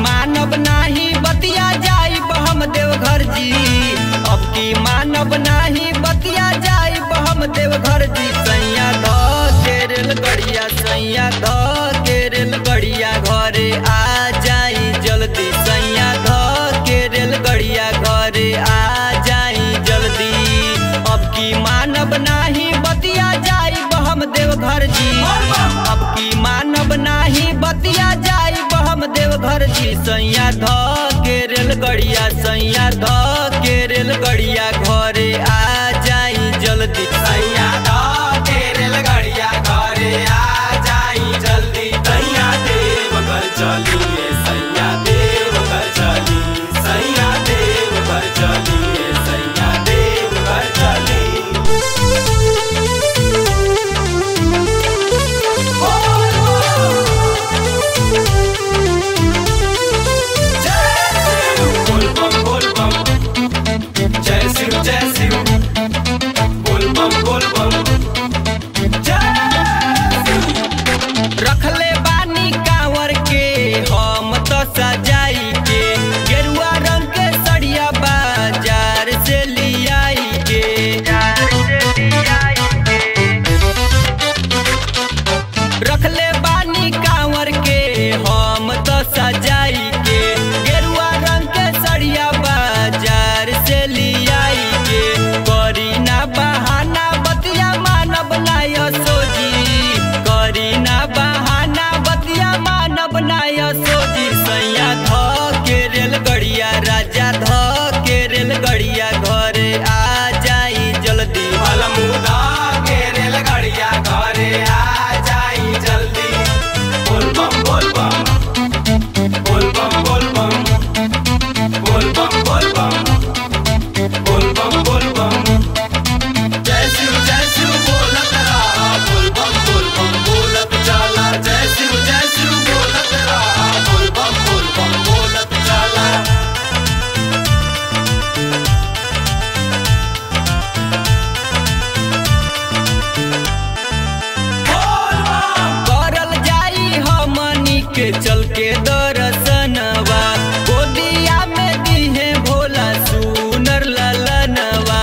मानव नाही बतिया जाई हम देवघर जी। सैया ध के रेल गड़िया, सैया ध के रेल गड़िया घरे आ जाई जल्दी। सैया ध के रेल गड़िया घरे आ जाई जल्दी। अब की मानव नाही बतिया जाई हम देवघर जी। अब की मानव नाही बतिया जाई हम देवघर जी। सैया ध के रेल गड़िया, सैया ध के रेल गड़िया घरे आ जाई जल्दी। सैया ध के रेल गड़िया घरे आ जाई जल्दी। सैया देवघर चलिए, सैया देवघर चली, सैया देवघर चलिए, सैया देवघर चली। जय शिव जय शिव, बोल बम बोल बम, रखले बानी कांवर के हम तो सजाई के। गेरुआ रंग के सड़िया बाजार से लियाई के। रखले बानी कांवर के हम तो सजाई के। गेरुआ रंग के सड़िया बाजार से लियाई के। करी ना बहाना बतिया मानव नाय सोजी, करी ना बहाना बतिया मानव नाय सोजी। सैया ध के रेल गड़िया, राजा ध के रेल गड़िया घरे आ जाई जल्दी। अलमुदा के रेल गड़िया घरे आ जाई जल्दी। बोल बम बोल बम, बोल बम बोल बम, बोल बम बोल बम, बोल बम बोल बम। जय शिव बोलत रहा, बोल बम बोलत चला। जय शिव बोलत रहा, बोल बम बोलत चला। करल जाई हमनी के चल के दर्शनवा। गोदिया में दीहे भोला सुनर ललनवा।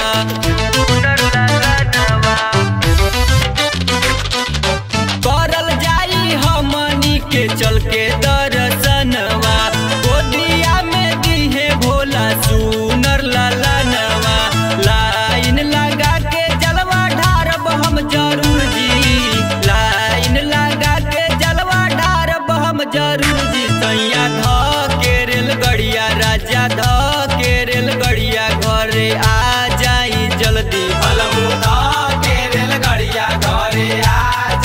करल जाई हमनी के चल के दर्शनवा। गोदिया में दीहे भोला सुनर ललनवा। लाइन लगा के जलवा ढारब हम जरूर जी। लाइन लगा के जलवा ढारब हम जरूर जी। सैया ध के रेल गड़िया, राजा ध के रेल गड़िया घरे आ जाई जल्दी। अलमुदा के रेल गड़िया घरे आ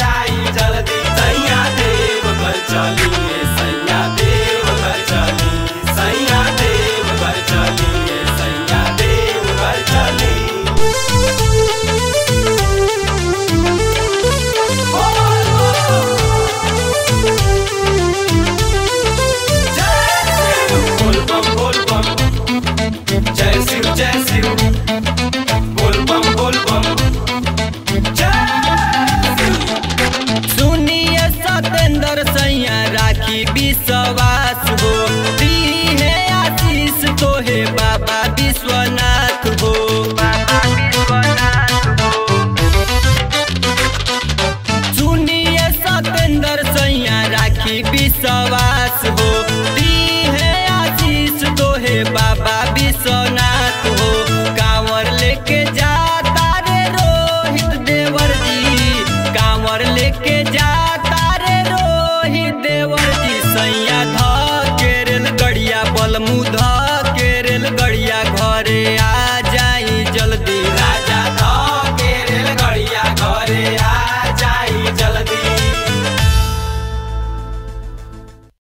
जाई जल्दी। सैया देवघर चलिए, सैया देवघर चली, सैया देवघर चलिए, सैया देवघर चली। बोल बम, जय शिव, बोल बम, सुनिए सतेंद्र सैया राखी विश्वास हो।